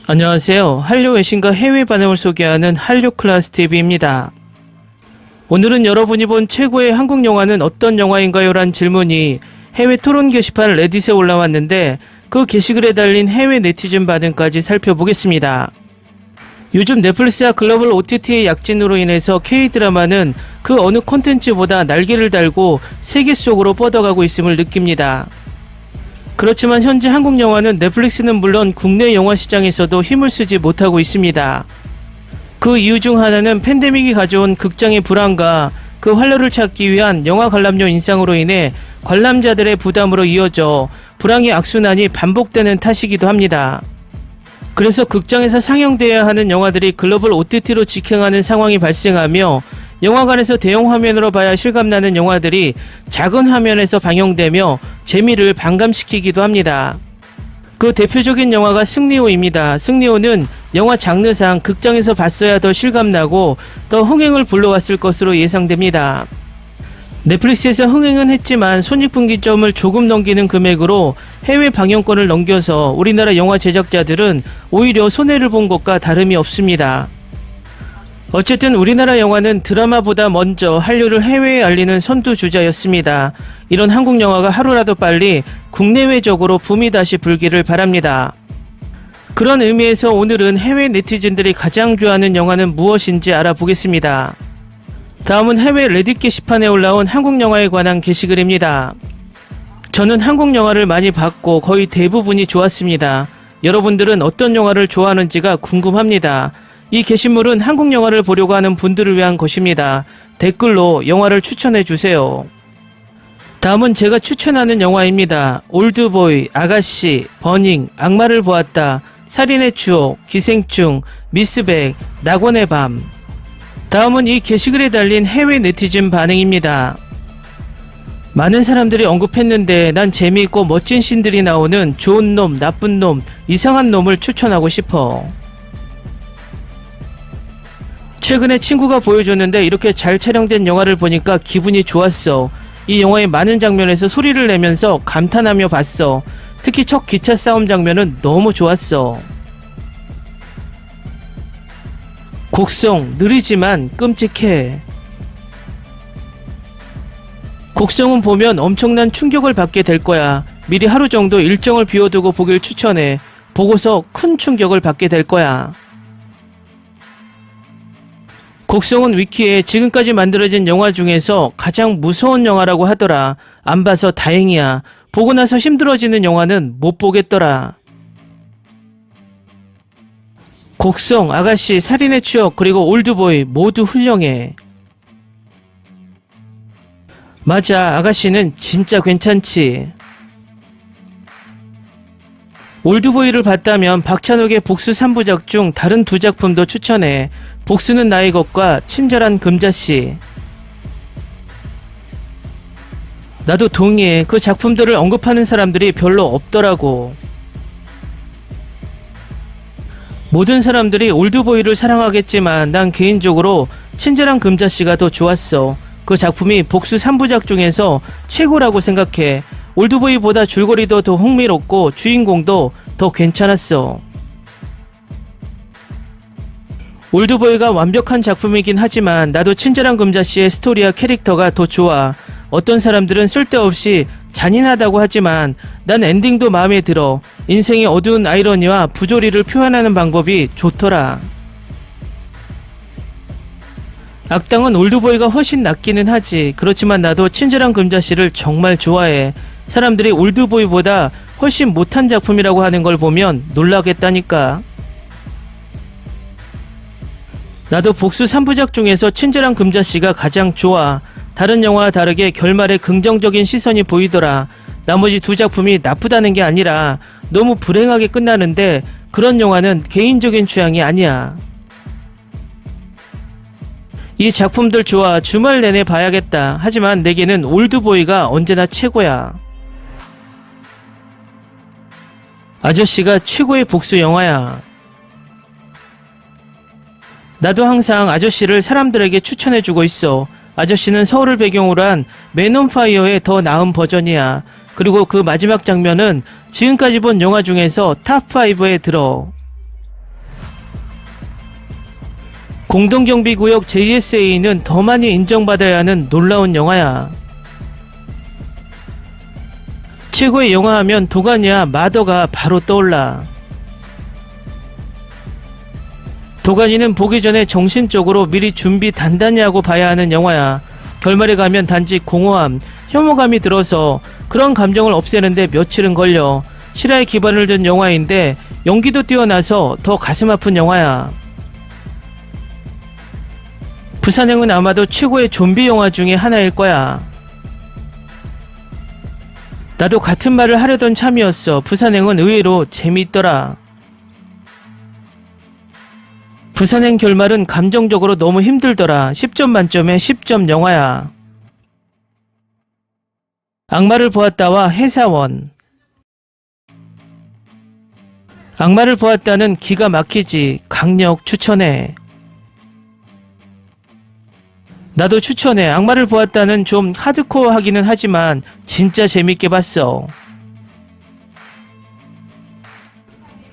안녕하세요. 한류 외신과 해외 반응을 소개하는 한류클라스TV입니다. 오늘은 여러분이 본 최고의 한국 영화는 어떤 영화인가요? 란 질문이 해외 토론 게시판 레딧에 올라왔는데 그 게시글에 달린 해외 네티즌 반응까지 살펴보겠습니다. 요즘 넷플릭스와 글로벌 OTT의 약진으로 인해서 K-드라마는 그 어느 콘텐츠보다 날개를 달고 세계 속으로 뻗어가고 있음을 느낍니다. 그렇지만 현재 한국 영화는 넷플릭스는 물론 국내 영화 시장에서도 힘을 쓰지 못하고 있습니다. 그 이유 중 하나는 팬데믹이 가져온 극장의 불안과 그 활로를 찾기 위한 영화 관람료 인상으로 인해 관람자들의 부담으로 이어져 불황의 악순환이 반복되는 탓이기도 합니다. 그래서 극장에서 상영돼야 하는 영화들이 글로벌 OTT로 직행하는 상황이 발생하며 영화관에서 대형 화면으로 봐야 실감나는 영화들이 작은 화면에서 방영되며 재미를 반감시키기도 합니다. 그 대표적인 영화가 승리호입니다. 승리호는 영화 장르상 극장에서 봤어야 더 실감나고 더 흥행을 불러왔을 것으로 예상됩니다. 넷플릭스에서 흥행은 했지만 손익분기점을 조금 넘기는 금액으로 해외 방영권을 넘겨서 우리나라 영화 제작자들은 오히려 손해를 본 것과 다름이 없습니다. 어쨌든 우리나라 영화는 드라마보다 먼저 한류를 해외에 알리는 선두주자였습니다. 이런 한국 영화가 하루라도 빨리 국내외적으로 붐이 다시 불기를 바랍니다. 그런 의미에서 오늘은 해외 네티즌들이 가장 좋아하는 영화는 무엇인지 알아보겠습니다. 다음은 해외 레딧 게시판에 올라온 한국 영화에 관한 게시글입니다. 저는 한국 영화를 많이 봤고 거의 대부분이 좋았습니다. 여러분들은 어떤 영화를 좋아하는지가 궁금합니다. 이 게시물은 한국 영화를 보려고 하는 분들을 위한 것입니다. 댓글로 영화를 추천해주세요. 다음은 제가 추천하는 영화입니다. 올드보이, 아가씨, 버닝, 악마를 보았다, 살인의 추억, 기생충, 미스백, 낙원의 밤. 다음은 이 게시글에 달린 해외 네티즌 반응입니다. 많은 사람들이 언급했는데 난 재미있고 멋진 씬들이 나오는 좋은 놈, 나쁜 놈, 이상한 놈을 추천하고 싶어. 최근에 친구가 보여줬는데 이렇게 잘 촬영된 영화를 보니까 기분이 좋았어. 이 영화의 많은 장면에서 소리를 내면서 감탄하며 봤어. 특히 첫 기차 싸움 장면은 너무 좋았어. 곡성 느리지만 끔찍해. 곡성은 보면 엄청난 충격을 받게 될 거야. 미리 하루 정도 일정을 비워두고 보길 추천해. 보고서 큰 충격을 받게 될 거야. 곡성은 위키에 지금까지 만들어진 영화 중에서 가장 무서운 영화라고 하더라. 안 봐서 다행이야. 보고 나서 힘들어지는 영화는 못 보겠더라. 곡성, 아가씨, 살인의 추억, 그리고 올드보이 모두 훌륭해. 맞아, 아가씨는 진짜 괜찮지. 올드보이를 봤다면 박찬욱의 복수 3부작 중 다른 2작품도 추천해. 복수는 나의 것과 친절한 금자씨. 나도 동의해. 그 작품들을 언급하는 사람들이 별로 없더라고. 모든 사람들이 올드보이를 사랑하겠지만 난 개인적으로 친절한 금자씨가 더 좋았어. 그 작품이 복수 3부작 중에서 최고라고 생각해. 올드보이보다 줄거리도 더 흥미롭고 주인공도 더 괜찮았어. 올드보이가 완벽한 작품이긴 하지만 나도 친절한 금자씨의 스토리와 캐릭터가 더 좋아. 어떤 사람들은 쓸데없이 잔인하다고 하지만 난 엔딩도 마음에 들어. 인생의 어두운 아이러니와 부조리를 표현하는 방법이 좋더라. 악당은 올드보이가 훨씬 낫기는 하지. 그렇지만 나도 친절한 금자씨를 정말 좋아해. 사람들이 올드보이보다 훨씬 못한 작품이라고 하는 걸 보면 놀라겠다니까. 나도 복수 3부작 중에서 친절한 금자씨가 가장 좋아. 다른 영화와 다르게 결말에 긍정적인 시선이 보이더라. 나머지 2작품이 나쁘다는 게 아니라 너무 불행하게 끝나는데 그런 영화는 개인적인 취향이 아니야. 이 작품들 좋아. 주말 내내 봐야겠다. 하지만 내게는 올드보이가 언제나 최고야. 아저씨가 최고의 복수 영화야. 나도 항상 아저씨를 사람들에게 추천해주고 있어. 아저씨는 서울을 배경으로 한 맨 온 파이어의 더 나은 버전이야. 그리고 그 마지막 장면은 지금까지 본 영화 중에서 탑5에 들어. 공동경비구역 JSA는 더 많이 인정받아야 하는 놀라운 영화야. 최고의 영화 하면 도가니와 마더가 바로 떠올라. 도가니는 보기 전에 정신적으로 미리 준비 단단히 하고 봐야 하는 영화야. 결말에 가면 단지 공허함, 혐오감이 들어서 그런 감정을 없애는데 며칠은 걸려. 실화에 기반을 둔 영화인데 연기도 뛰어나서 더 가슴 아픈 영화야. 부산행은 아마도 최고의 좀비 영화 중에 하나일 거야. 나도 같은 말을 하려던 참이었어. 부산행은 의외로 재미있더라. 부산행 결말은 감정적으로 너무 힘들더라. 10점 만점에 10점 영화야. 악마를 보았다와 해사원. 악마를 보았다는 기가 막히지. 강력 추천해. 나도 추천해. 악마를 보았다는 좀 하드코어하기는 하지만 진짜 재밌게 봤어.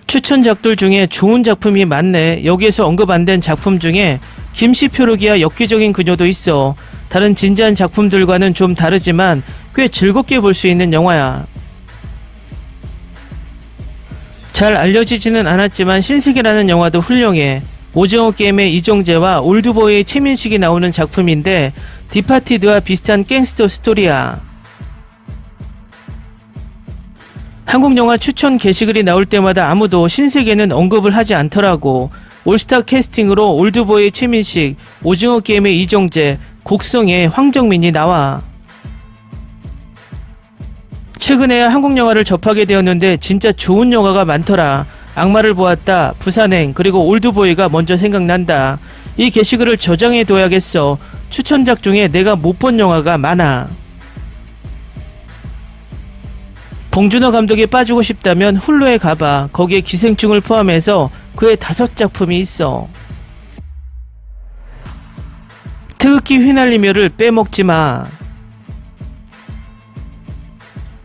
추천작들 중에 좋은 작품이 많네. 여기에서 언급 안 된 작품 중에 김씨표류기와 엽기적인 그녀도 있어. 다른 진지한 작품들과는 좀 다르지만 꽤 즐겁게 볼 수 있는 영화야. 잘 알려지지는 않았지만 신세계라는 영화도 훌륭해. 오징어 게임의 이정재와 올드보이의 최민식이 나오는 작품인데 디파티드와 비슷한 갱스터 스토리야. 한국 영화 추천 게시글이 나올 때마다 아무도 신세계는 언급을 하지 않더라고. 올스타 캐스팅으로 올드보이의 최민식, 오징어 게임의 이정재, 곡성의 황정민이 나와. 최근에야 한국 영화를 접하게 되었는데 진짜 좋은 영화가 많더라. 악마를 보았다, 부산행, 그리고 올드보이가 먼저 생각난다. 이 게시글을 저장해 둬야겠어. 추천작 중에 내가 못 본 영화가 많아. 봉준호 감독이 빠지고 싶다면 훌루에 가봐. 거기에 기생충을 포함해서 그의 5작품이 있어. 태극기 휘날리며를 빼먹지마.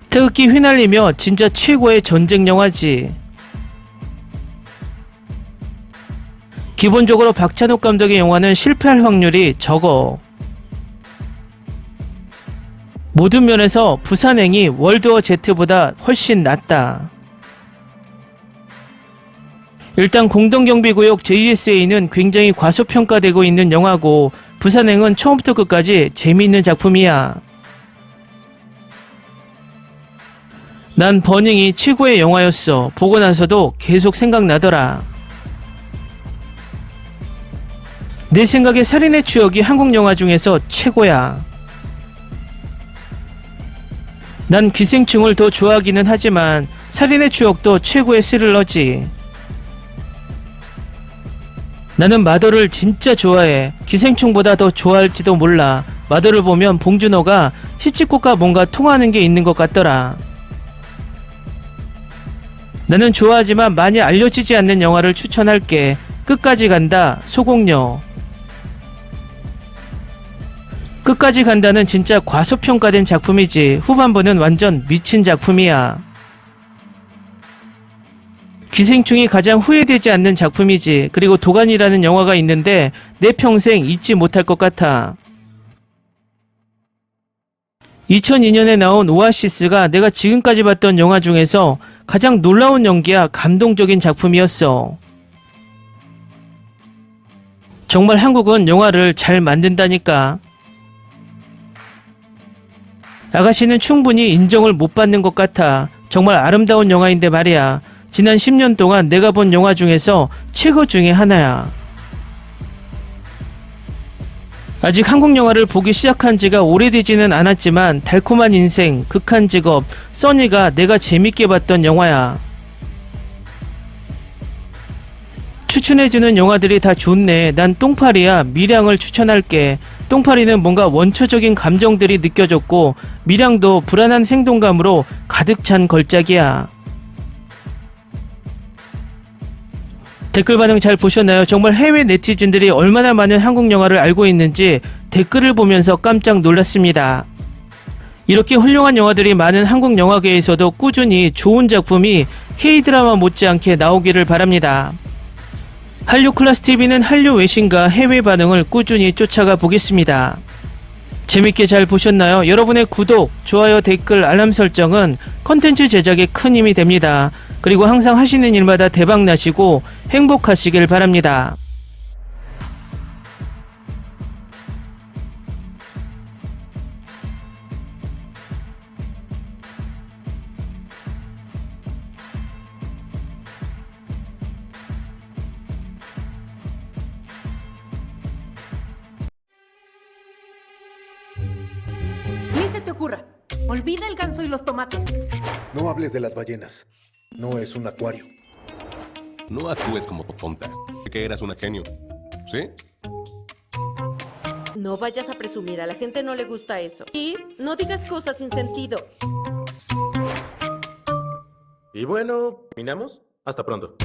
태극기 휘날리며 진짜 최고의 전쟁 영화지. 기본적으로 박찬욱 감독의 영화는 실패할 확률이 적어. 모든 면에서 부산행이 월드워 Z보다 훨씬 낫다. 일단 공동경비구역 JSA는 굉장히 과소평가되고 있는 영화고 부산행은 처음부터 끝까지 재미있는 작품이야. 난 버닝이 최고의 영화였어. 보고 나서도 계속 생각나더라. 내 생각에 살인의 추억이 한국 영화 중에서 최고야. 난 기생충을 더 좋아하기는 하지만 살인의 추억도 최고의 스릴러지. 나는 마더를 진짜 좋아해. 기생충보다 더 좋아할지도 몰라. 마더를 보면 봉준호가 히치콕과 뭔가 통하는 게 있는 것 같더라. 나는 좋아하지만 많이 알려지지 않는 영화를 추천할게. 끝까지 간다, 소공녀. 끝까지 간다는 진짜 과소평가된 작품이지. 후반부는 완전 미친 작품이야. 기생충이 가장 후회되지 않는 작품이지. 그리고 도가니라는 영화가 있는데 내 평생 잊지 못할 것 같아. 2002년에 나온 오아시스가 내가 지금까지 봤던 영화 중에서 가장 놀라운 연기야 감동적인 작품이었어. 정말 한국은 영화를 잘 만든다니까. 아가씨는 충분히 인정을 못 받는 것 같아. 정말 아름다운 영화인데 말이야. 지난 10년 동안 내가 본 영화 중에서 최고 중에 하나야. 아직 한국 영화를 보기 시작한 지가 오래되지는 않았지만 달콤한 인생, 극한 직업, 써니가 내가 재밌게 봤던 영화야. 추천해주는 영화들이 다 좋네. 난 똥파리야. 밀양을 추천할게. 똥파리는 뭔가 원초적인 감정들이 느껴졌고 밀양도 불안한 생동감으로 가득 찬 걸작이야. 댓글 반응 잘 보셨나요? 정말 해외 네티즌들이 얼마나 많은 한국 영화를 알고 있는지 댓글을 보면서 깜짝 놀랐습니다. 이렇게 훌륭한 영화들이 많은 한국 영화계에서도 꾸준히 좋은 작품이 K-드라마 못지않게 나오기를 바랍니다. 한류클래스TV는 한류 외신과 해외 반응을 꾸준히 쫓아가 보겠습니다. 재밌게 잘 보셨나요? 여러분의 구독, 좋아요, 댓글, 알람 설정은 컨텐츠 제작에 큰 힘이 됩니다. 그리고 항상 하시는 일마다 대박 나시고 행복하시길 바랍니다. Ni se te ocurra. Olvida el ganso y los tomates. No hables de las ballenas. No es un acuario. No actúes como tonta. Que eras una genio. ¿Sí? No vayas a presumir, a la gente no le gusta eso. Y no digas cosas sin sentido. Y bueno, ¿terminamos? Hasta pronto.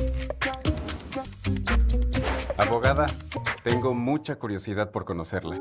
Abogada, tengo mucha curiosidad por conocerla.